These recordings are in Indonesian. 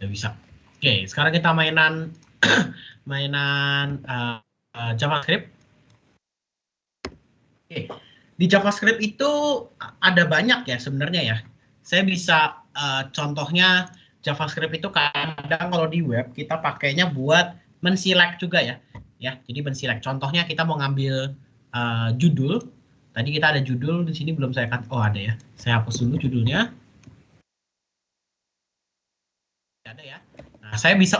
Udah bisa. Oke, sekarang kita mainan JavaScript. Oke. Di JavaScript itu ada banyak ya sebenarnya ya. Saya bisa contohnya JavaScript itu kadang kalau di web kita pakainya buat menselect juga ya. Ya, jadi menselect. Contohnya kita mau ngambil judul. Tadi kita ada judul di sini belum saya oh ada ya. Saya hapus dulu judulnya. Ada ya. Nah, saya bisa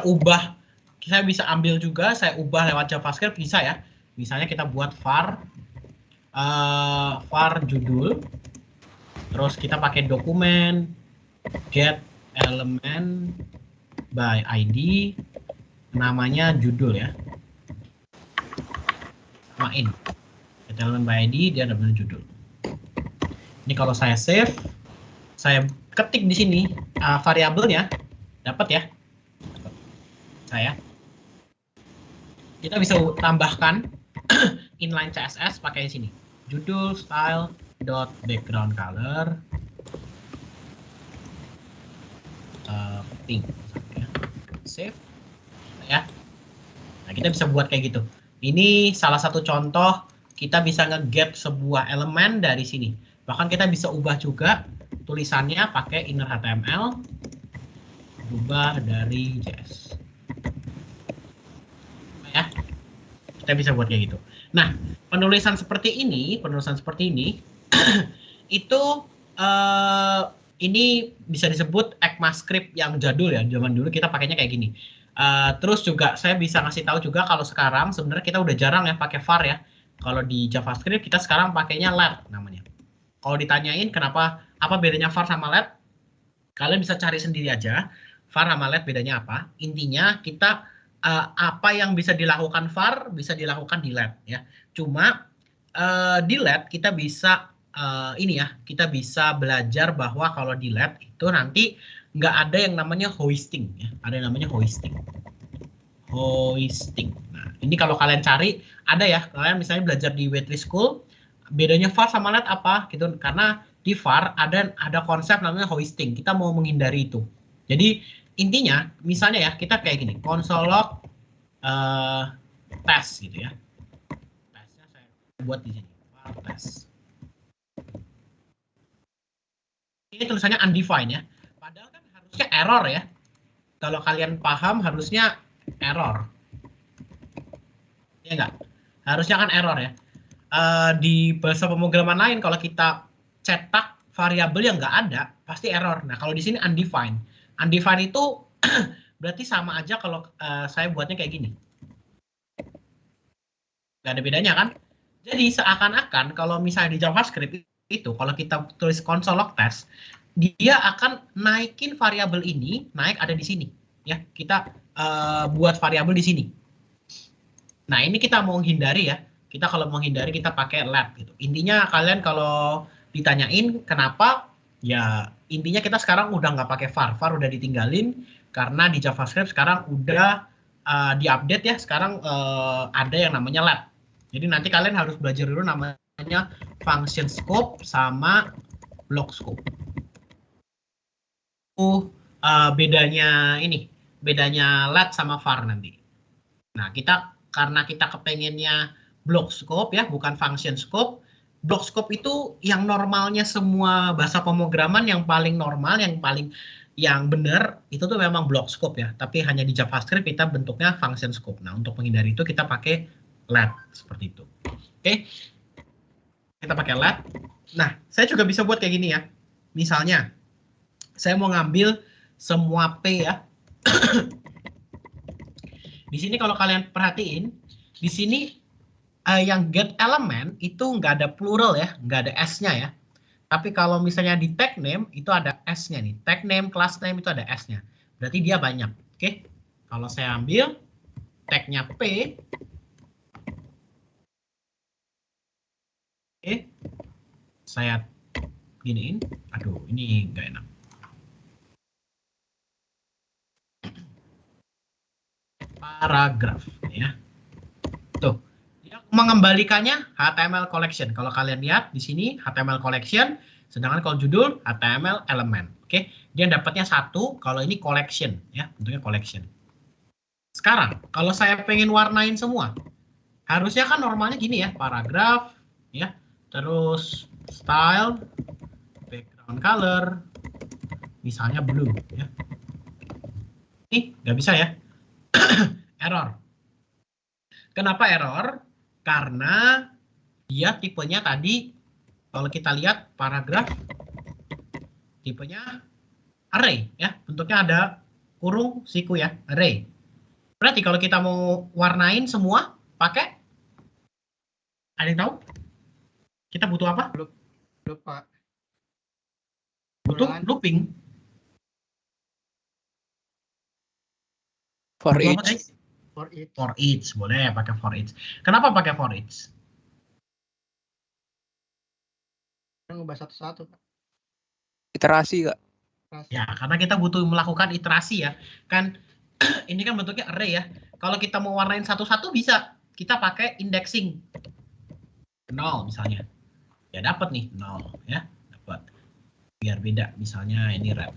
ambil juga, saya ubah lewat JavaScript bisa ya. Misalnya kita buat var judul, terus kita pakai dokumen get element by ID, namanya judul ya, samain get element by ID, dia namanya judul. Ini kalau saya save, saya ketik di sini variabelnya, dapat ya. Kita bisa tambahkan inline CSS pakai sini, judul style dot background color pink, save ya. Nah, kita bisa buat kayak gitu. Ini salah satu contoh kita bisa nge-get sebuah elemen dari sini. Bahkan kita bisa ubah juga tulisannya pakai inner HTML, ubah dari JS. Ya, kita bisa buat kayak gitu. Nah, penulisan seperti ini itu ini bisa disebut ECMAScript yang jadul ya. Zaman dulu kita pakainya kayak gini. Terus juga saya bisa ngasih tahu juga kalau sekarang sebenarnya kita udah jarang ya pakai var ya. Kalau di JavaScript kita sekarang pakainya let namanya. Kalau ditanyain kenapa, apa bedanya var sama let, kalian bisa cari sendiri aja. Var sama let bedanya apa? Intinya kita apa yang bisa dilakukan var bisa dilakukan di let ya. Cuma di let kita bisa kita bisa belajar bahwa kalau di let itu nanti nggak ada yang namanya hoisting ya. Ada yang namanya hoisting. Nah, ini kalau kalian cari ada ya. Kalian misalnya belajar di Waitress School, bedanya var sama let apa gitu? Karena di var ada konsep namanya hoisting. Kita mau menghindari itu. Jadi intinya misalnya ya kita kayak gini, console log test gitu ya. Tesnya saya buat di sini, var test. Ini tulisannya undefined ya. Padahal kan harusnya error ya. Kalau kalian paham harusnya error. Ya enggak? Harusnya kan error ya. Di bahasa pemrograman lain kalau kita cetak variabel yang nggak ada pasti error. Nah kalau di sini undefined. Undefined itu berarti sama aja kalau saya buatnya kayak gini. Nggak ada bedanya kan? Jadi seakan-akan kalau misalnya di JavaScript itu kalau kita tulis console log test, dia akan naikin variabel ini, naik ada di sini ya. Kita buat variabel di sini. Nah, ini kita mau hindari ya. Kita kalau mau hindari kita pakai let gitu. Intinya kalian kalau ditanyain kenapa, ya intinya kita sekarang udah nggak pakai var. Var udah ditinggalin karena di JavaScript sekarang udah diupdate ya. Sekarang ada yang namanya let. Jadi nanti kalian harus belajar dulu namanya function scope sama block scope. Bedanya let sama var nanti. Nah, karena kita kepengennya block scope ya, bukan function scope. Block scope itu yang normalnya semua bahasa pemrograman yang paling normal, yang benar itu tuh memang block scope ya. Tapi hanya di JavaScript kita bentuknya function scope. Nah, untuk menghindari itu kita pakai let seperti itu. Oke. Kita pakai let. Nah, saya juga bisa buat kayak gini ya. Misalnya, saya mau ngambil semua P ya. Di sini kalau kalian perhatiin, di sini yang get element itu nggak ada plural ya, nggak ada S-nya ya. Tapi kalau misalnya di tag name itu ada S-nya nih. Tag name, class name itu ada S-nya. Berarti dia banyak. Oke. Kalau saya ambil tag-nya P, oke, saya giniin. Aduh, ini nggak enak. Paragraf ya. Tuh. Dia mengembalikannya HTML collection. Kalau kalian lihat di sini HTML collection, Sedangkan kalau judul HTML elemen. Oke, dia dapatnya 1. Kalau ini collection ya, bentuknya collection. Sekarang kalau saya pengen warnain semua, harusnya kan normalnya gini ya, paragraf ya, terus style, background color, misalnya blue ya. Ini nggak bisa ya. Error. Kenapa error? Karena dia tipenya tadi, kalau kita lihat paragraf, tipenya array ya, bentuknya ada kurung siku ya, array. Berarti kalau kita mau warnain semua pakai, ada yang tahu? Kita butuh apa? Lupa. Butuh looping. For Butuh apa, each. guys? For each. For each, boleh pakai for each. Kenapa pakai for each? Ngubah satu-satu, Pak. Iterasi, Kak. Ya, karena kita butuh melakukan iterasi ya. Kan ini kan bentuknya array ya. Kalau kita mau warnain satu-satu bisa. Kita pakai indexing. 0 misalnya. Ya dapat nih 0 ya. Dapat. Biar beda. Misalnya ini red.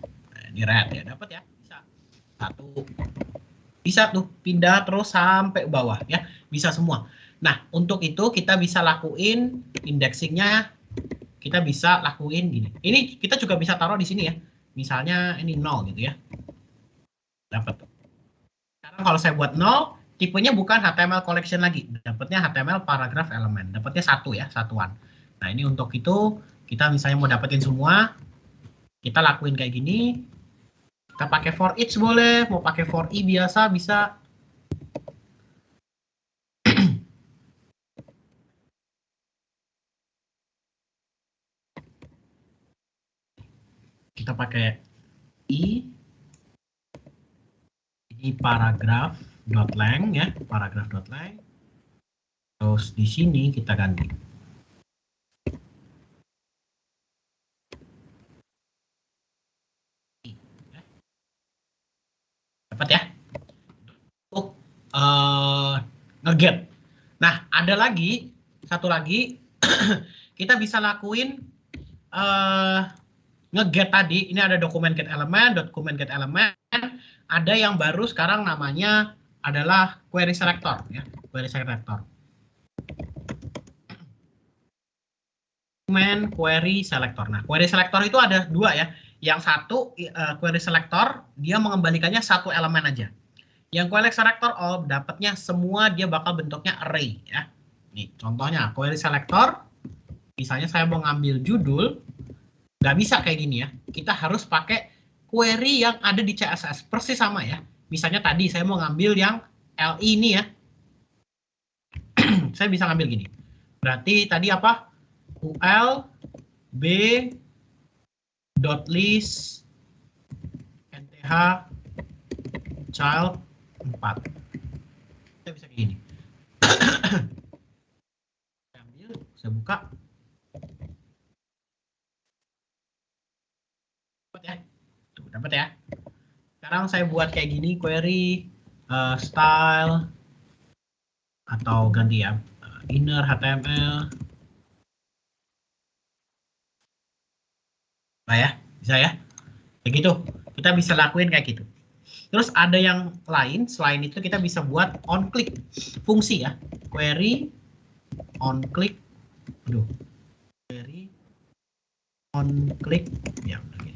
Nah, ini red ya, dapat ya. Bisa. 1. Bisa tuh pindah terus sampai bawah ya. Bisa semua. Nah, untuk itu kita bisa lakuin indexingnya. Kita bisa lakuin gini. Ini kita juga bisa taruh di sini ya. Misalnya ini 0 gitu ya. Dapat. Sekarang kalau saya buat 0, tipenya bukan HTML collection lagi. Dapatnya HTML paragraph element. Dapatnya 1 ya, satuan. Nah, ini untuk itu kita misalnya mau dapetin semua, kita lakuin kayak gini. Kita pakai for each boleh, mau pakai for i biasa bisa. Kita pakai i, ini paragraph.length ya, paragraph.length. Terus di sini kita ganti. Dapat ya? Untuk nge-get. Nah, ada lagi, satu lagi, kita bisa lakuin nge-get tadi. Ini ada dokumen get element, dokumen get element. Ada yang baru sekarang namanya adalah query selector ya, query selector. Dokumen query selector. Nah, query selector itu ada 2 ya. Yang satu query selector dia mengembalikannya satu elemen aja. Yang query selector dapatnya semua, dia bakal bentuknya array ya. Nih, contohnya query selector. Misalnya saya mau ngambil judul, nggak bisa kayak gini ya. Kita harus pakai query yang ada di CSS, persis sama ya. Misalnya tadi saya mau ngambil yang LI ini ya. Saya bisa ngambil gini. Berarti tadi apa? UL B .list NTH child 4. Saya bisa kayak gini. Saya ambil, saya buka. Dapat ya? Tuh, dapat ya. Sekarang saya buat kayak gini, query style atau ganti ya, inner HTML. Nah ya, bisa ya. Kayak gitu. Kita bisa lakuin kayak gitu. Terus ada yang lain, selain itu kita bisa buat on click fungsi ya. Query on click. Aduh. Query on click ya, oke.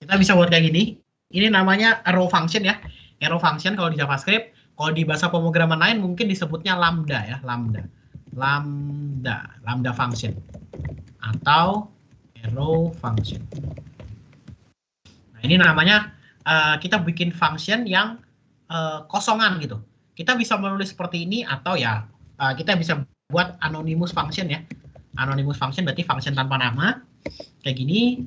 Kita bisa buat kayak gini. Ini namanya arrow function ya. Arrow function kalau di JavaScript, kalau di bahasa pemrograman lain mungkin disebutnya lambda ya, lambda function atau arrow function. Nah, ini namanya kita bikin function yang kosongan gitu. Kita bisa menulis seperti ini atau ya kita bisa buat anonymous function ya. Anonymous function berarti function tanpa nama. Kayak gini.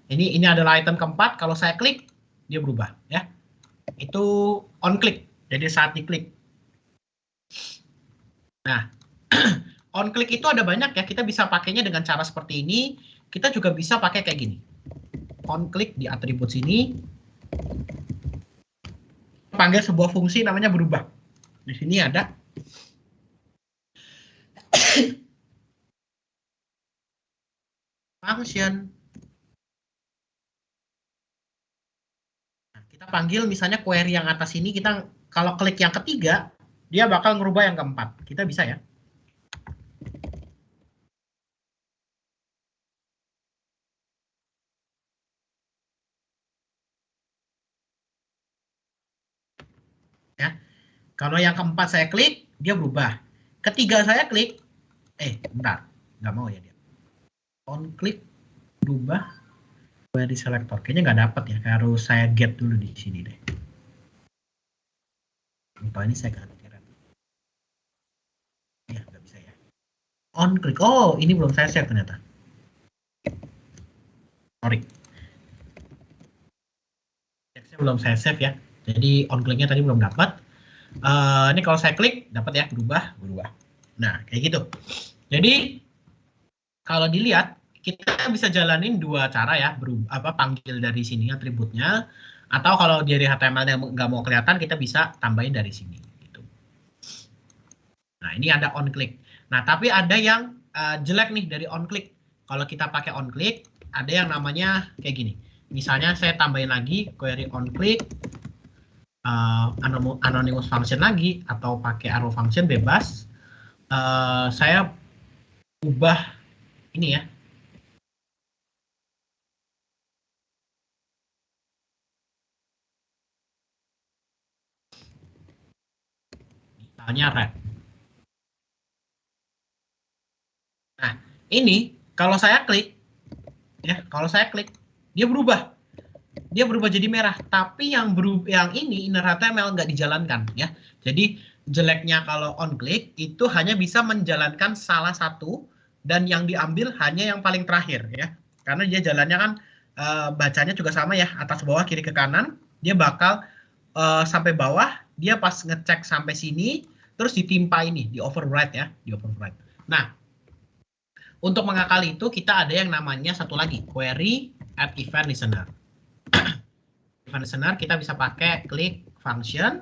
Ini adalah item keempat. Kalau saya klik, dia berubah ya. Itu on click. Jadi saat diklik. Nah, on click itu ada banyak ya. Kita bisa pakainya dengan cara seperti ini. Kita juga bisa pakai kayak gini. On click di atribut sini. panggil sebuah fungsi namanya berubah. Di sini ada function. Nah, kita panggil misalnya query yang atas ini, kita kalau klik yang ketiga, dia bakal ngerubah yang keempat. Kita bisa ya. Ya. Kalau yang keempat saya klik, dia berubah. Ketiga saya klik, bentar, nggak mau ya dia. On klik, berubah, query selector. Kayaknya nggak dapat ya, harus saya get dulu di sini deh. Lupa ini saya ganti. Ya, nggak bisa ya. On klik, oh ini belum saya save ternyata. Sorry. Belum saya save ya. Jadi on kliknya tadi belum dapat. Ini kalau saya klik dapat ya, berubah. Nah kayak gitu. Jadi kalau dilihat kita bisa jalanin dua cara ya, panggil dari sini atributnya, atau kalau dari HTML yang nggak mau kelihatan kita bisa tambahin dari sini. Gitu. Nah ini ada on click. Nah tapi ada yang jelek nih dari on click. Kalau kita pakai on click ada yang namanya kayak gini. Misalnya saya tambahin lagi query on click. Anonymous function lagi atau pakai arrow function bebas, saya ubah ini ya, misalnya red. Nah ini kalau saya klik ya, dia berubah jadi merah, tapi yang ini inner HTML nggak dijalankan ya. Jadi jeleknya kalau on click itu hanya bisa menjalankan salah satu dan yang diambil hanya yang paling terakhir ya, karena dia jalannya kan bacanya juga sama ya, atas bawah kiri ke kanan, dia bakal sampai bawah, dia pas ngecek sampai sini terus ditimpa ini, di overwrite ya, Nah untuk mengakali itu kita ada yang namanya satu lagi, query at event listener. Event listener kita bisa pakai klik function,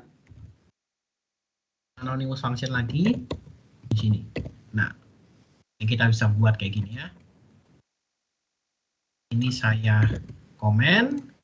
anonymous function lagi di sini. Nah, yang kita bisa buat kayak gini ya. Ini saya komen.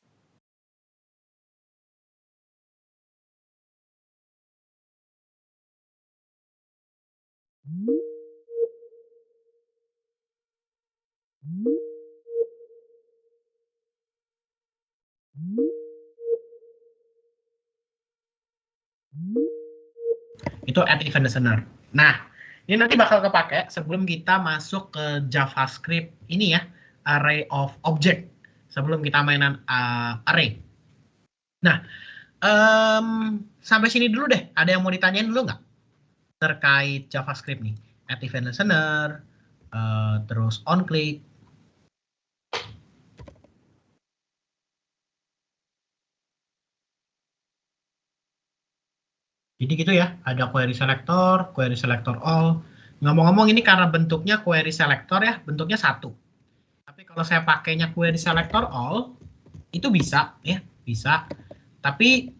Itu add event listener. Nah, ini nanti bakal kepake sebelum kita masuk ke JavaScript ini ya, array of object. Sebelum kita mainan array. Nah, sampai sini dulu deh. Ada yang mau ditanyain dulu nggak? Terkait JavaScript nih. Add event listener, terus on click. Jadi gitu ya, ada query selector all. Ngomong-ngomong ini karena bentuknya query selector ya, bentuknya satu. Tapi kalau saya pakainya query selector all, itu bisa ya, bisa. Tapi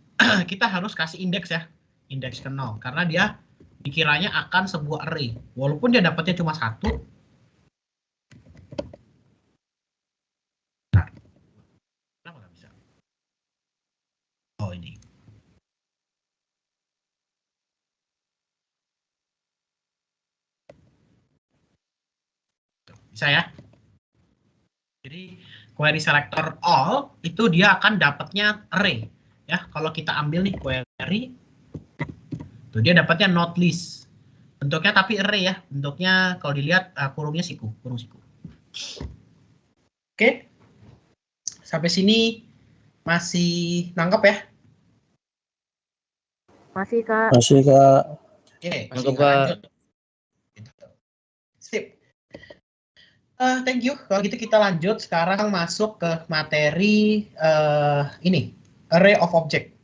kita harus kasih indeks ya, indeks ke 0. Karena dia dikiranya akan sebuah array. Walaupun dia dapatnya cuma satu. Nah, kenapa nggak bisa? Oh ini. Bisa ya. Jadi query selector all itu dia akan dapatnya array ya. Kalau kita ambil nih query, tuh dia dapatnya not list. Bentuknya tapi array ya. Bentuknya kalau dilihat kurungnya siku, kurung siku. Oke. Sampai sini masih nangkep ya? Masih, Kak. Oke, masih Nangkep, Kak. lanjut. Sip. Thank you. Kalau gitu kita lanjut sekarang masuk ke materi ini, array of object.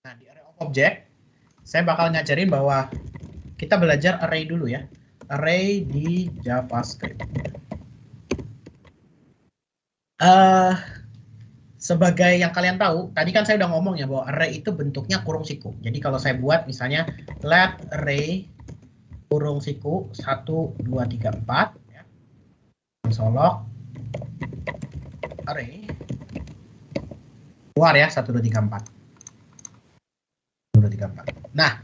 Nah, di array of object, saya bakal ngajarin bahwa kita belajar array dulu ya. Array di JavaScript. Eh, sebagai yang kalian tahu, tadi kan saya udah ngomong ya bahwa array itu bentuknya kurung siku. Jadi kalau saya buat misalnya let array kurung siku 1, 2, 3, 4 ya. Solok array keluar ya 1, 2, 3, 4. 1, 2, 3, 4. Nah,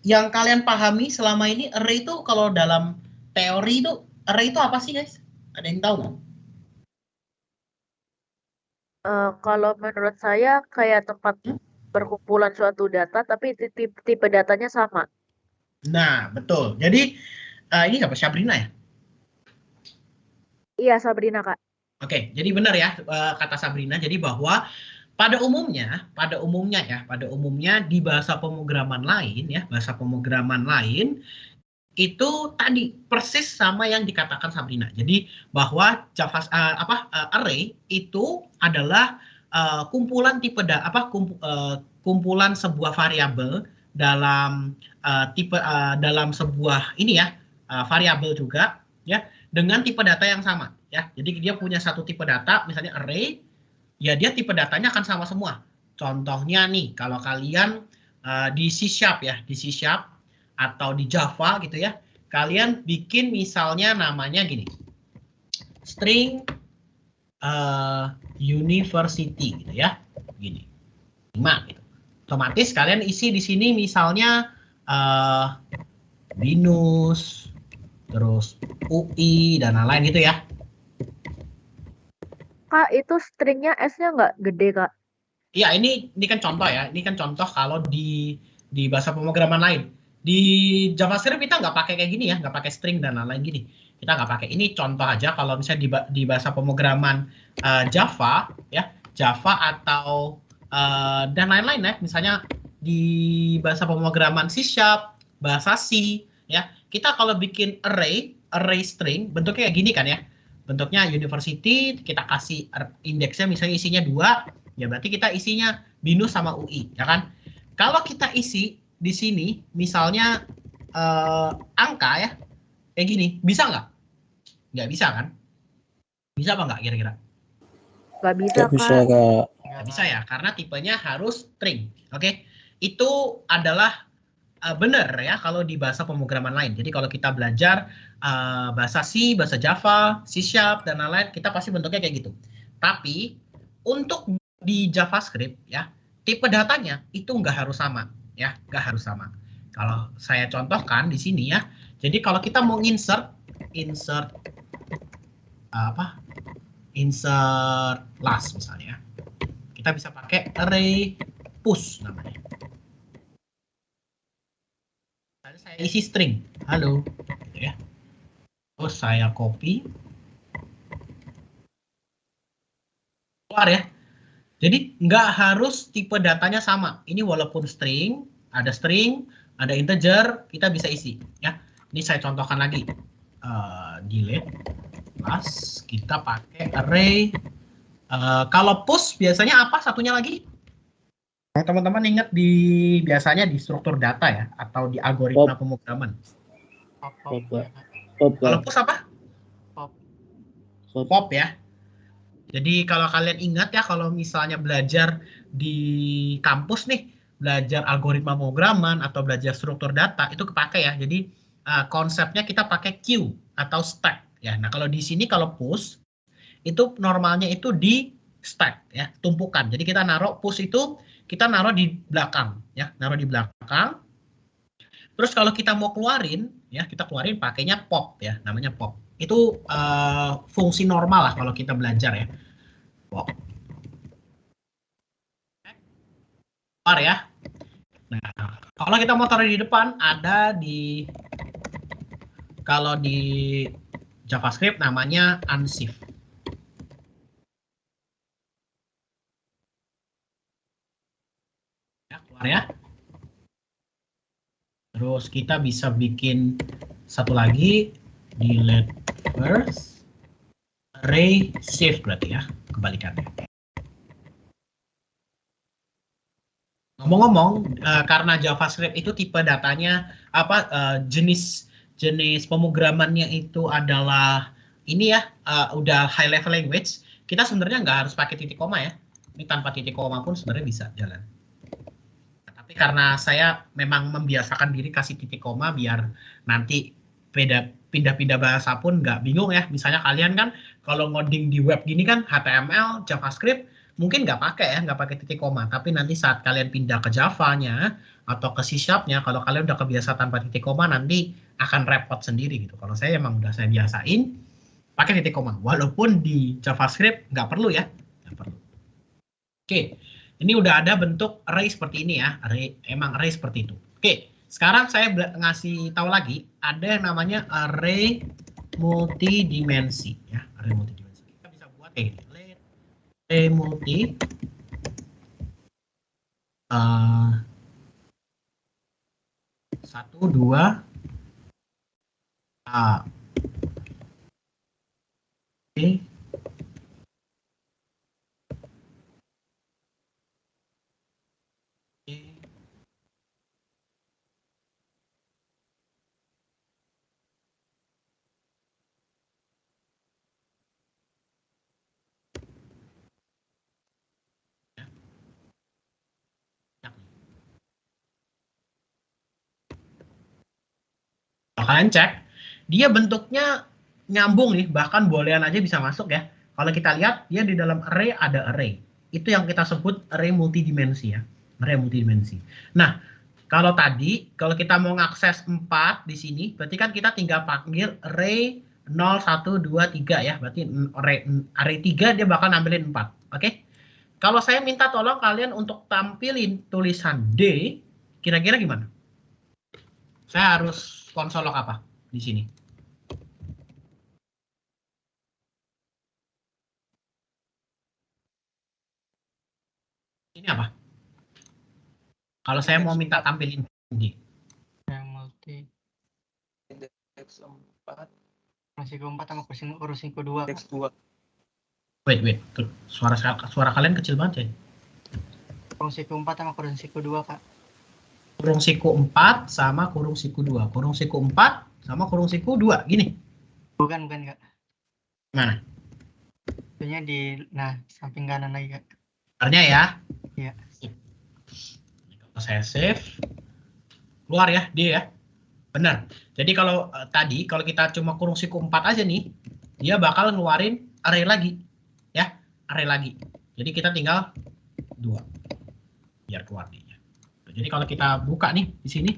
yang kalian pahami selama ini array itu kalau dalam teori itu array itu apa sih guys? Ada yang tahu nggak? Kalau menurut saya kayak tempat perkumpulan suatu data, tapi tipe datanya sama. Nah, betul. Jadi ini siapa? Sabrina ya? Iya, Sabrina, Kak. Oke, jadi benar ya kata Sabrina. Jadi bahwa pada umumnya di bahasa pemrograman lain ya, bahasa pemrograman lain itu tadi persis sama yang dikatakan Sabrina. Jadi bahwa array itu adalah kumpulan tipe kumpulan sebuah variabel dalam dalam sebuah ini ya variabel juga ya dengan tipe data yang sama ya. Jadi dia punya satu tipe data misalnya array ya, dia tipe datanya akan sama semua. Contohnya nih kalau kalian di C# ya, di C# atau di Java gitu ya, kalian bikin misalnya namanya gini, string university gitu ya, gini, 5 gitu. Otomatis kalian isi di sini misalnya binus, terus UI dan lain-lain gitu ya. Kak, itu stringnya S-nya nggak gede, Kak? Iya, ini kan contoh ya. Ini kan contoh kalau di bahasa pemrograman lain. Di JavaScript kita nggak pakai kayak gini ya, nggak pakai string dan lain-lain gini. Kita nggak pakai. Ini contoh aja kalau misalnya di bahasa pemrograman Java ya, Java atau dan lain-lain ya. Misalnya di bahasa pemrograman C#, bahasa C ya. Kita kalau bikin array string bentuknya kayak gini kan ya. Bentuknya university, kita kasih indeksnya misalnya isinya 2, ya berarti kita isinya binus sama UI, ya kan? Kalau kita isi di sini, misalnya angka ya, kayak gini, bisa nggak? Nggak bisa kan? Bisa apa nggak kira-kira? Nggak bisa, Nggak bisa, Kak. Kak. Nggak bisa ya, karena tipenya harus string, oke? Itu adalah benar ya kalau di bahasa pemrograman lain. Jadi kalau kita belajar bahasa C, bahasa Java, C#, dan lain-lain, kita pasti bentuknya kayak gitu. Tapi untuk di JavaScript ya, tipe datanya itu nggak harus sama ya, nggak harus sama. Kalau saya contohkan di sini ya, jadi kalau kita mau insert last misalnya, kita bisa pakai array push namanya. Saya isi string, halo, gitu ya. Terus saya copy, keluar ya. Jadi nggak harus tipe datanya sama. Ini walaupun string, ada integer, kita bisa isi. Ya, ini saya contohkan lagi. Delete, plus kita pakai array. Kalau push biasanya apa satunya lagi? Teman-teman ingat biasanya di struktur data ya, atau di algoritma pemrograman. Kalau push apa? Pop ya. Jadi kalau kalian ingat ya, kalau misalnya belajar di kampus nih, belajar algoritma pemrograman atau belajar struktur data, itu kepake ya. Jadi konsepnya kita pakai queue atau stack ya. Nah kalau di sini kalau push, itu normalnya itu di stack ya, tumpukan. Jadi kita naruh push itu, kita naruh di belakang ya, naruh di belakang. Terus kalau kita mau keluarin ya, kita keluarin pakainya pop ya, namanya pop. Itu fungsi normal lah kalau kita belajar ya. Pop. Keluar ya. Nah, kalau kita mau taruh di depan, ada di kalau di JavaScript namanya unziff. Ya, keluar ya. Terus kita bisa bikin satu lagi, delete first, array shift berarti ya, kebalikannya. Ngomong-ngomong, karena JavaScript itu tipe datanya jenis pemrogramannya itu adalah ini ya udah high level language, kita sebenarnya nggak harus pakai titik koma ya. Ini tanpa titik koma pun sebenarnya bisa jalan. Tapi karena saya memang membiasakan diri kasih titik koma biar nanti pindah-pindah bahasa pun nggak bingung ya. Misalnya kalian kan kalau ngoding di web gini kan HTML, JavaScript mungkin nggak pakai ya, nggak pakai titik koma. Tapi nanti saat kalian pindah ke Java-nya atau ke C#-nya, kalau kalian udah kebiasaan tanpa titik koma nanti akan repot sendiri gitu. Kalau saya emang udah saya biasain pakai titik koma. Walaupun di JavaScript nggak perlu ya, nggak perlu. Oke. Ini udah ada bentuk array seperti ini ya, emang array seperti itu. Oke, sekarang saya ngasih tahu lagi, ada yang namanya array multidimensi ya, array multidimensi. Kita bisa buat kayak gini, array multi satu dua a b kalian cek, dia bentuknya nyambung nih, bahkan boolean aja bisa masuk ya. Kalau kita lihat, dia di dalam array ada array. Itu yang kita sebut array multidimensi ya, array multidimensi. Nah, kalau tadi, kalau kita mau ngakses 4 di sini, berarti kan kita tinggal panggil array 0, 1, 2, 3 ya. Berarti array 3 dia bakal nampilin 4. Oke? Kalau saya minta tolong kalian untuk tampilin tulisan D, kira-kira gimana? Saya harus konsolok apa di sini? Ini apa? Kalau saya mau minta tampilin D. Yang multi. Indeks 4, Kurung siku 4 sama kurung siku 2. indeks 2. Wait. Tuh, suara kalian kecil banget ya. Kurung siku 4 sama kurung siku 2, Kak. Kurung siku 4 sama kurung siku 2. Kurung siku 4 sama kurung siku 2. Gini. Bukan, Kak. Mana? Itunya di, samping kanan lagi, Kak. Benarnya ya. Iya. Kalau saya save, keluar ya, D ya. Benar. Jadi kalau tadi, kalau kita cuma kurung siku 4 aja nih, dia bakal ngeluarin array lagi. Ya, array lagi. Jadi kita tinggal 2. Biar keluar D-nya. Jadi kalau kita buka nih di sini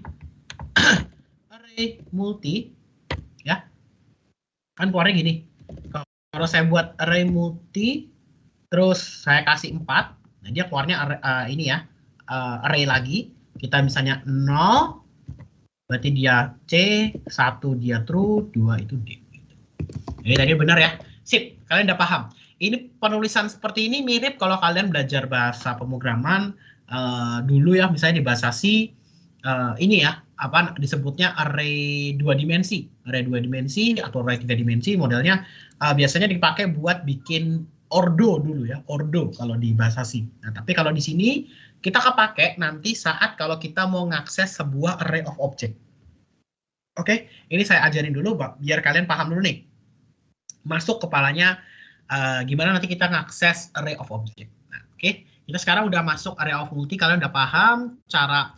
array multi ya. Kan keluarnya gini. Kalau saya buat array multi terus saya kasih 4, nah dia keluarnya ini ya. Array lagi. Kita misalnya 0 berarti dia C, 1 dia true, 2 itu D. Jadi tadi benar ya. Sip, kalian udah paham. Ini penulisan seperti ini mirip kalau kalian belajar bahasa pemrograman dulu ya, misalnya di bahasa C, ini ya, apa disebutnya array 2 dimensi. Array 2 dimensi atau array 3 dimensi modelnya biasanya dipakai buat bikin ordo dulu ya, ordo kalau di bahasa C. Nah, tapi kalau di sini kita kepake nanti saat kalau kita mau ngakses sebuah array of object. Oke, ini saya ajarin dulu biar kalian paham dulu nih. Masuk kepalanya gimana nanti kita ngakses array of object. Nah, oke. Kita sekarang udah masuk area of multi, kalian udah paham cara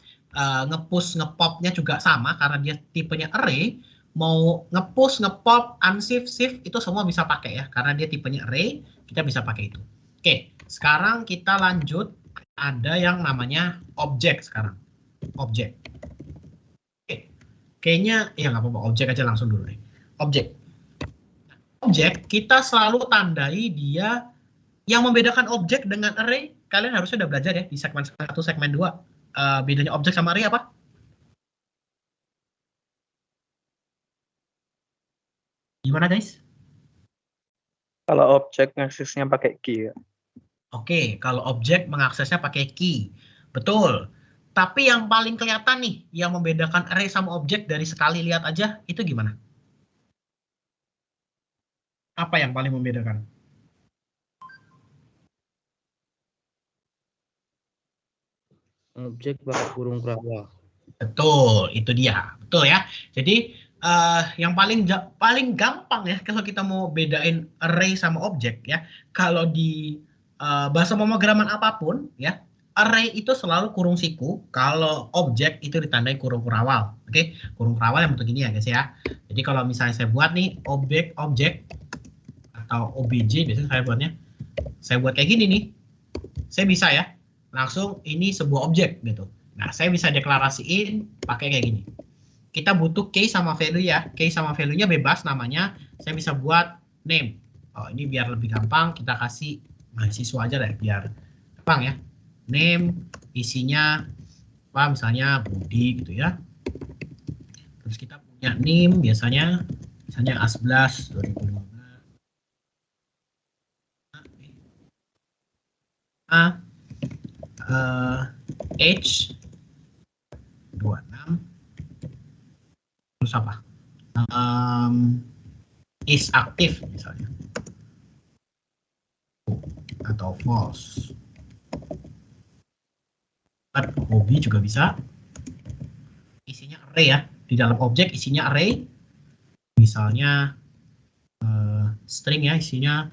nge-push, nge-popnya juga sama karena dia tipenya array. Mau nge-push, nge-pop, unshift, shift itu semua bisa pakai ya karena dia tipenya array, kita bisa pakai itu. Oke, sekarang kita lanjut, ada yang namanya objek sekarang. Objek. Oke. Kayaknya ya nggak apa-apa, objek aja langsung dulu deh. Objek. Objek kita selalu tandai dia. Yang membedakan objek dengan array, kalian harusnya udah belajar ya di segmen 1, segmen 2. Bedanya objek sama array apa? Gimana guys? Kalau objek ngaksesnya pakai key ya. Oke, kalau objek mengaksesnya pakai key. Betul. Tapi yang paling kelihatan nih, yang membedakan array sama objek dari sekali lihat aja, itu gimana? Apa yang paling membedakan? Objek pakai kurung rawa. Betul, itu dia. Betul ya. Jadi yang paling gampang ya kalau kita mau bedain array sama objek ya. Kalau di bahasa pemrograman apapun ya, array itu selalu kurung siku, kalau objek itu ditandai kurung kurawal. Oke, kurung kurawal yang bentuk ini ya guys ya. Jadi kalau misalnya saya buat nih objek atau obj biasanya saya buat kayak gini nih. Saya bisa ya, langsung ini sebuah objek gitu. Nah, saya bisa deklarasiin pakai kayak gini. Kita butuh key sama value ya. Key sama value-nya bebas namanya. Saya bisa buat name. Oh, ini biar lebih gampang kita kasih mahasiswa aja deh biar gampang ya. Name isinya apa misalnya Budi gitu ya. Terus kita punya name misalnya A11 2015. Age 26. Terus apa? Is aktif misalnya. Atau false. Hobi juga bisa. Isinya array ya. Di dalam objek isinya array. Misalnya string ya, isinya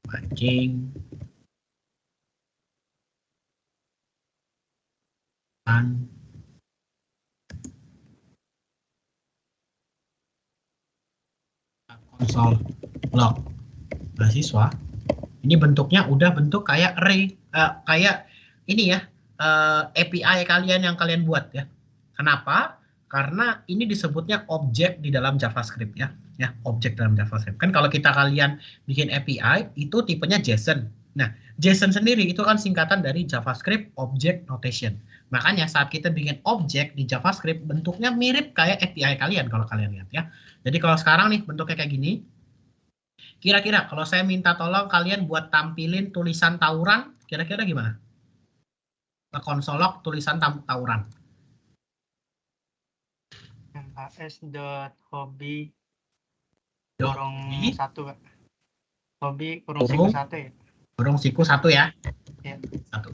mancing, konsol log mahasiswa. Ini bentuknya udah bentuk kayak array, kayak ini ya, API kalian yang kalian buat ya. Kenapa? Karena ini disebutnya objek di dalam JavaScript ya. Ya, objek dalam JavaScript. Kan kalau kalian bikin API itu tipenya JSON. Nah, JSON sendiri itu kan singkatan dari JavaScript Object Notation. Makanya saat kita bikin objek di JavaScript bentuknya mirip kayak API kalian kalau kalian lihat ya. Jadi kalau sekarang nih bentuknya kayak gini. Kira-kira kalau saya minta tolong kalian buat tampilin tulisan tawuran, kira-kira gimana? Konsol log tulisan tawuran. mhs.hobi Kurung satu, hobi kurung siku satu ya. Kurung siku satu ya. Ya. Satu.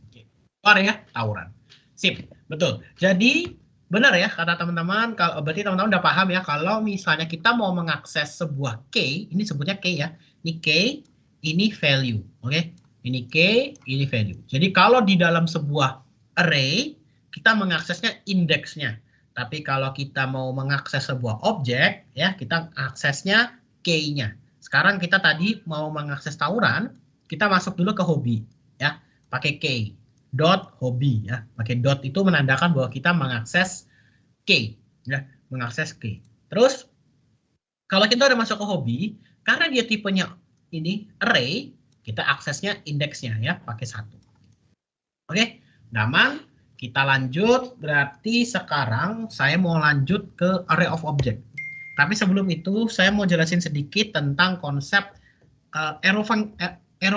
Oke. Keluar ya tawuran. Sip, betul. Jadi benar ya kata teman-teman. Kalau berarti teman-teman udah paham ya kalau misalnya kita mau mengakses sebuah key, ini sebutnya key ya. Ini key, ini value. Oke. Ini key, ini value. Jadi kalau di dalam sebuah array kita mengaksesnya indeksnya. Tapi kalau kita mau mengakses sebuah objek, ya kita aksesnya key-nya. Sekarang kita tadi mau mengakses tawuran, kita masuk dulu ke hobi, ya, pakai key, dot hobi, ya, pakai dot itu menandakan bahwa kita mengakses key, ya, mengakses key. Terus kalau kita udah masuk ke hobi, karena dia tipenya ini array, kita aksesnya indeksnya, ya, pakai 1. Oke, nyaman. Kita lanjut, berarti sekarang saya mau lanjut ke array of object. Tapi sebelum itu, saya mau jelasin sedikit tentang konsep arrow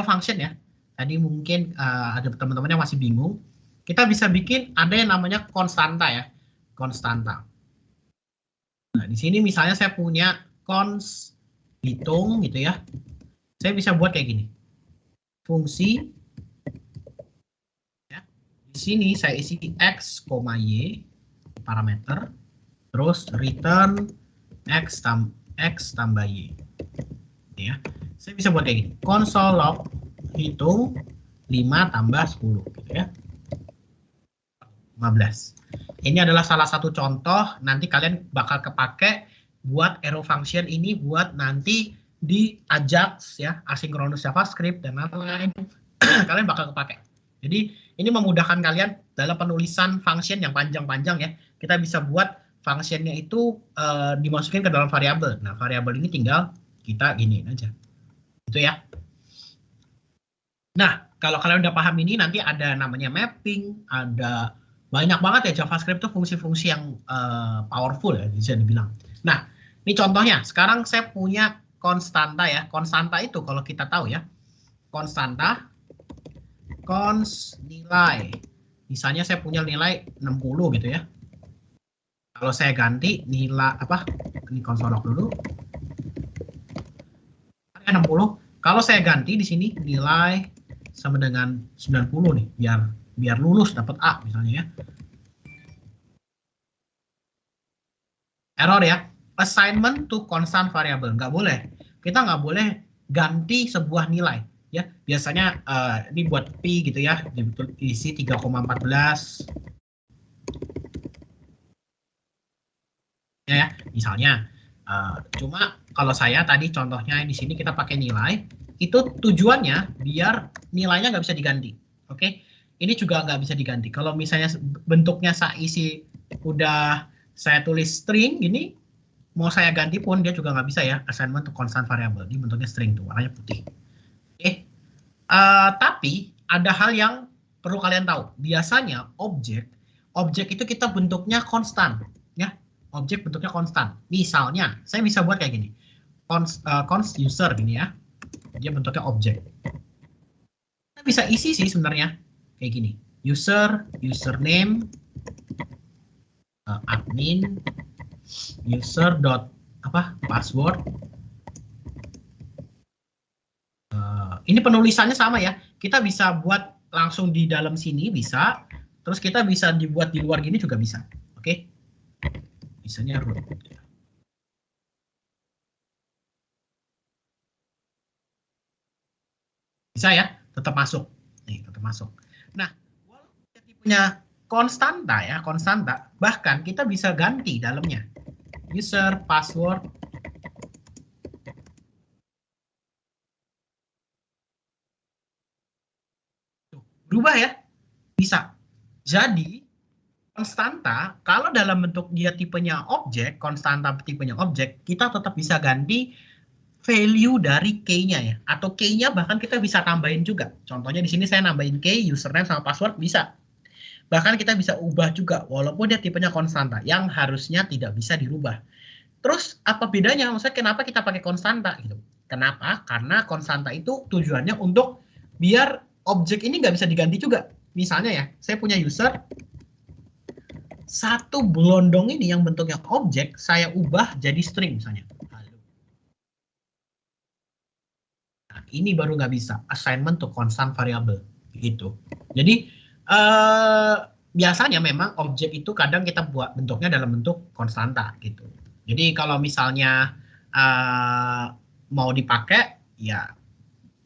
function ya. Tadi mungkin ada teman-teman yang masih bingung. Kita bisa bikin ada yang namanya konstanta ya. Konstanta. Nah, di sini misalnya saya punya cons hitung gitu ya. Saya bisa buat kayak gini. Fungsi. Di sini saya isi x, y parameter, terus return x tambah y. Ya, saya bisa buat kayak gini. Console log hitung 5 tambah 10, gitu ya. 15. Ini adalah salah satu contoh. Nanti kalian bakal kepake buat arrow function ini buat nanti di Ajax ya, asynchronous JavaScript dan lain-lain. Kalian bakal kepake. Jadi ini memudahkan kalian dalam penulisan function yang panjang-panjang ya. Kita bisa buat functionnya itu dimasukin ke dalam variabel. Nah, variabel ini tinggal kita giniin aja. Itu ya. Nah, kalau kalian udah paham ini, nanti ada namanya mapping, ada banyak banget ya JavaScript itu fungsi-fungsi yang powerful ya, bisa dibilang. Nah, ini contohnya. Sekarang saya punya konstanta ya. Konstanta itu kalau kita tahu ya, konstanta cons nilai. Misalnya saya punya nilai 60 gitu ya. Kalau saya ganti nilai apa? Ini konsol log dulu. 60. Kalau saya ganti di sini nilai sama dengan 90 nih, biar lulus dapat A misalnya ya. Error ya. Assignment to constant variable. Nggak boleh. Kita nggak boleh ganti sebuah nilai. Ya, biasanya ini buat P gitu ya, diisi 3,14. Ya, misalnya. Cuma kalau saya tadi contohnya di sini kita pakai nilai, itu tujuannya biar nilainya nggak bisa diganti. Oke, ini juga nggak bisa diganti. Kalau misalnya bentuknya saya isi udah saya tulis string gini, mau saya ganti pun dia juga nggak bisa ya. Assignment to constant variable, ini bentuknya string tuh, warnanya putih. Oke, tapi ada hal yang perlu kalian tahu. Biasanya objek itu kita bentuknya konstan, ya. Objek bentuknya konstan. Misalnya, saya bisa buat kayak gini. Const user gini ya. Dia bentuknya objek. Kita bisa isi sih sebenarnya kayak gini. Username, admin, user dot password. Ini penulisannya sama ya. Kita bisa buat langsung di dalam sini bisa. Terus kita bisa dibuat di luar gini juga bisa. Oke. Misalnya root. Bisa ya, tetap masuk. Nih, tetap masuk. Nah, walaupun tipenya konstanta ya, konstanta, bahkan kita bisa ganti dalamnya. User, password. Berubah ya, bisa. Jadi, konstanta, kalau dalam bentuk dia tipenya objek, konstanta tipenya objek, kita tetap bisa ganti value dari key-nya ya. Atau key-nya bahkan kita bisa tambahin juga. Contohnya di sini saya nambahin key, username sama password bisa. Bahkan kita bisa ubah juga walaupun dia tipenya konstanta yang harusnya tidak bisa dirubah. Terus apa bedanya? Maksudnya kenapa kita pakai konstanta gitu? Kenapa? Karena konstanta itu tujuannya untuk biar objek ini nggak bisa diganti juga. Misalnya ya, saya punya user, satu belondong ini yang bentuknya objek, saya ubah jadi string misalnya. Nah, ini baru nggak bisa, assignment to constant variable. Gitu. Jadi, biasanya memang objek itu kadang kita buat bentuknya dalam bentuk konstanta gitu. Jadi kalau misalnya mau dipakai, ya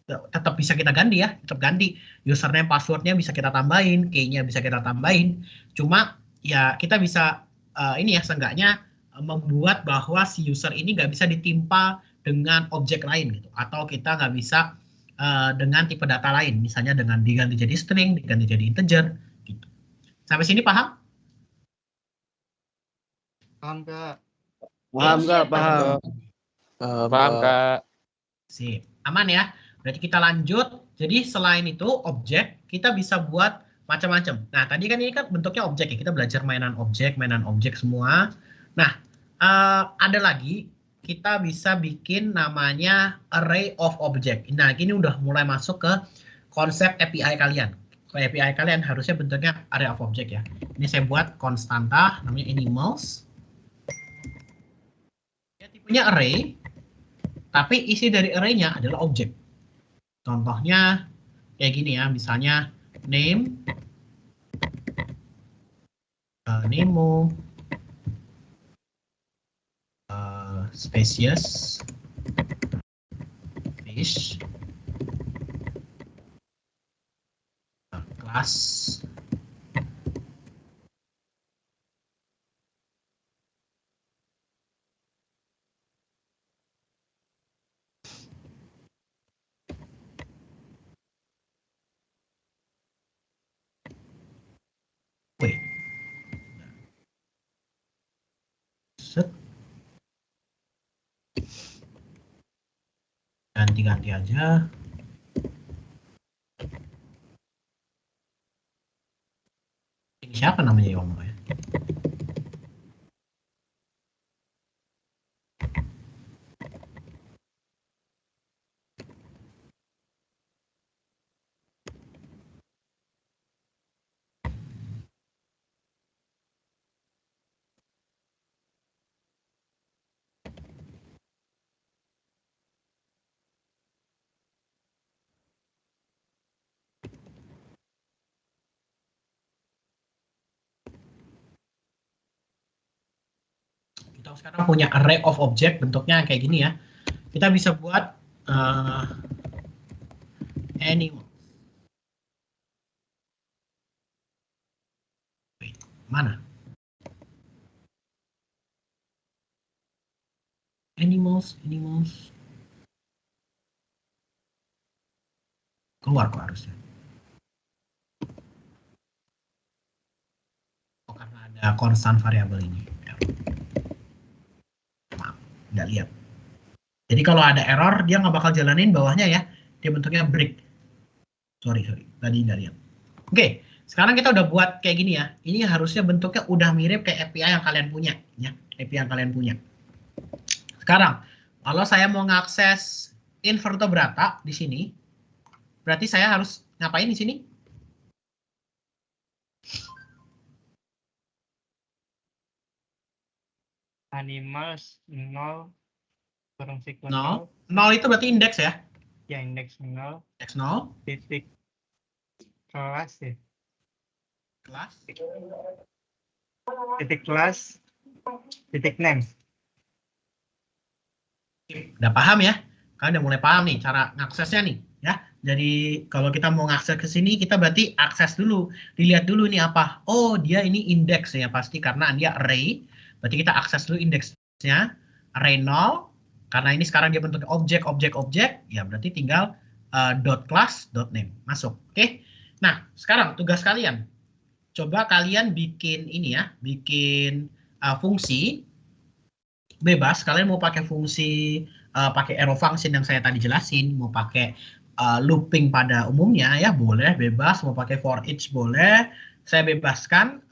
tetap bisa kita ganti ya, tetap ganti. Username, passwordnya bisa kita tambahin, key-nya bisa kita tambahin. Cuma ya kita bisa ini ya seenggaknya membuat bahwa si user ini nggak bisa ditimpa dengan objek lain gitu, atau kita nggak bisa dengan tipe data lain, misalnya dengan diganti jadi string, diganti jadi integer, gitu. Sampai sini paham? Paham, Kak. Paham nggak? Paham. Paham, Kak. Sip. Aman ya. Berarti kita lanjut. Jadi selain itu objek, kita bisa buat macam-macam. Nah, tadi kan ini kan bentuknya objek ya. Kita belajar mainan objek semua. Nah, ada lagi kita bisa bikin namanya array of object. Nah, ini udah mulai masuk ke konsep API kalian. API kalian harusnya bentuknya array of object ya. Ini saya buat konstanta namanya animals. Ya, tipenya array. Tapi isi dari array-nya adalah objek. Contohnya kayak gini ya, misalnya name, nemo, species, fish, class, set, ganti-ganti aja. Ini siapa namanya Yono ya? sekarang punya array of object bentuknya kayak gini ya. Kita bisa buat animal. Mana? Animals. Keluar kok harusnya. Oh, karena ada constant variable ini. Ya. Maaf, nggak lihat. Jadi kalau ada error, dia nggak bakal jalanin bawahnya ya. Dia bentuknya break. Sorry. Tadi nggak lihat. Oke, sekarang kita udah buat kayak gini ya. Ini harusnya bentuknya udah mirip kayak API yang kalian punya. Ya, API yang kalian punya. Sekarang, kalau saya mau ngakses invertebrata di sini, berarti saya harus ngapain di sini? Animals 0 kurang siku 0. 0. 0 itu berarti indeks ya? Ya, indeks 0. Indeks 0. Titik kelas ya. Kelas. Titik kelas. Titik name. Udah paham ya? Kalian udah mulai paham nih cara ngaksesnya nih ya. Jadi kalau kita mau ngakses ke sini kita berarti akses dulu, dilihat dulu ini apa. Oh, dia ini indeks ya pasti karena dia array. Berarti kita akses dulu indeksnya. Array 0 karena ini sekarang dia bentuknya objek ya berarti tinggal dot class dot name masuk. Oke. Nah, sekarang tugas kalian. Coba kalian bikin ini ya, bikin fungsi bebas. Kalian mau pakai fungsi pakai arrow function yang saya tadi jelasin, mau pakai looping pada umumnya ya boleh, bebas. Mau pakai for each boleh. Saya bebaskan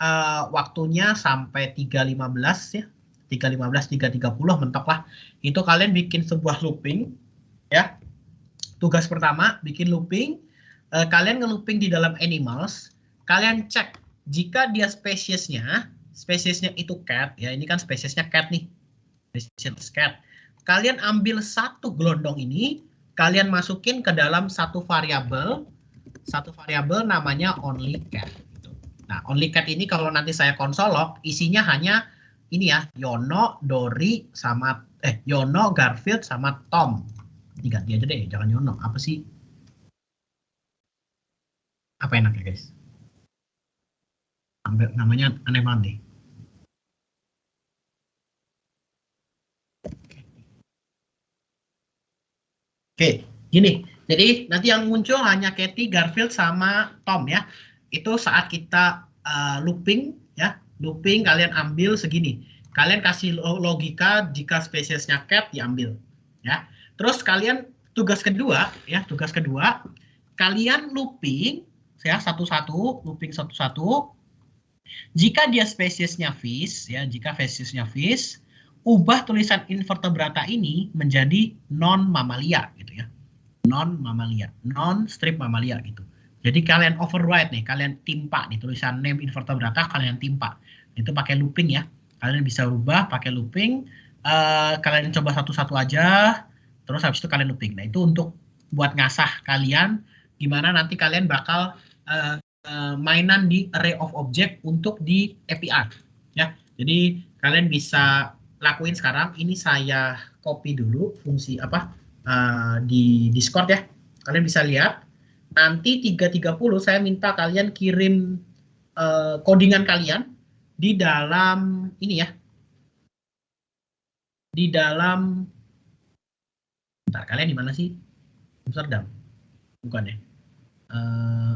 waktunya sampai 3.15 ya, 3.15 3.30 mentok lah. Itu kalian bikin sebuah looping ya. Tugas pertama bikin looping. Kalian nge-looping di dalam animals. Kalian cek jika dia spesiesnya itu cat ya, ini kan spesiesnya cat nih. Spesies cat. Kalian ambil satu gelondong ini, kalian masukin ke dalam satu variabel namanya only cat. Nah, only cat ini kalau nanti saya konsolok, isinya hanya ini ya, Yono, Dori, sama Yono, Garfield, sama Tom. Diganti aja deh, jangan Yono. Apa sih? Apa enaknya guys? Ambil namanya aneh banget deh. Oke, gini. Jadi nanti yang muncul hanya Katy, Garfield, sama Tom ya. Itu saat kita looping ya. Looping kalian ambil segini. Kalian kasih logika jika spesiesnya cat diambil ya. Terus kalian tugas kedua ya, kalian looping ya satu-satu, looping satu-satu. Jika dia spesiesnya fish ya, ubah tulisan invertebrata ini menjadi non mamalia gitu ya. Non mamalia, non strip mamalia gitu. Jadi kalian override nih, kalian timpa nih tulisan name invertebrata kalian timpa. Itu pakai looping ya. Kalian bisa rubah pakai looping. Kalian coba satu-satu aja. Terus habis itu kalian looping. Nah, itu untuk buat ngasah kalian gimana nanti kalian bakal mainan di array of object untuk di API ya. Jadi kalian bisa lakuin sekarang. Ini saya copy dulu fungsi apa di Discord ya. Kalian bisa lihat. Nanti 3.30 saya minta kalian kirim codingan kalian di dalam ini ya. Di dalam bentar, kalian di mana sih? Amsterdam. Bukan ya?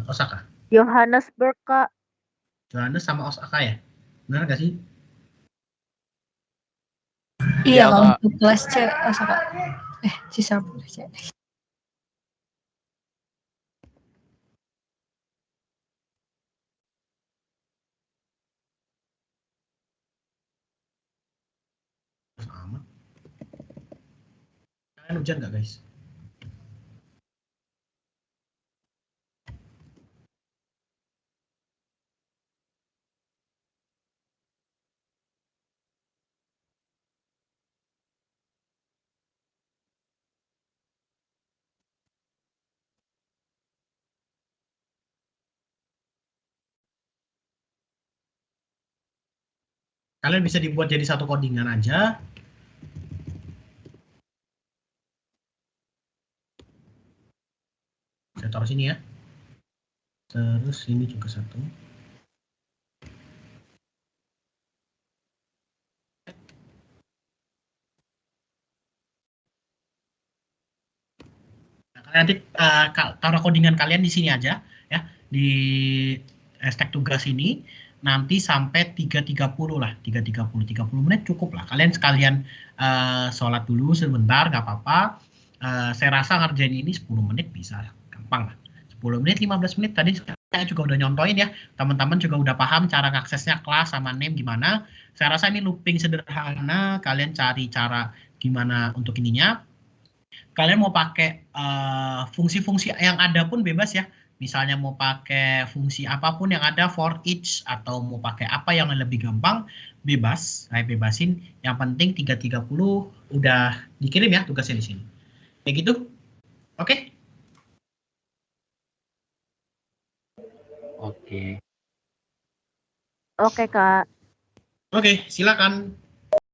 Osaka. Johannesburg, Kak. Johannes sama Osaka ya? Benar nggak sih? Iya, Iya, kalau Kak. untuk kelas C, Osaka. Sisa kelas C. Sama. Kalian hujan nggak guys? Kalian bisa dibuat jadi satu codingan aja. Saya taruh sini ya. Terus ini juga satu. Nah, kalian nanti taruh codingan kalian di sini aja ya, di stack tugas ini nanti sampai 3.30 lah, 30 menit cukup lah. Kalian sekalian sholat dulu sebentar, nggak apa-apa. Saya rasa ngerjain ini 10 menit bisa, gampang lah. 10 menit, 15 menit tadi saya juga udah nyontoin ya. Teman-teman juga udah paham cara ngaksesnya kelas sama name gimana. Saya rasa ini looping sederhana, kalian cari cara gimana untuk ininya. Kalian mau pakai fungsi-fungsi yang ada pun bebas ya. Misalnya mau pakai fungsi apapun yang ada, for each, atau mau pakai apa yang lebih gampang, bebas. Saya bebasin. Yang penting 3.30 udah dikirim ya tugasnya di sini. Kayak gitu? Oke? Oke. Oke, Kak. Oke, silakan.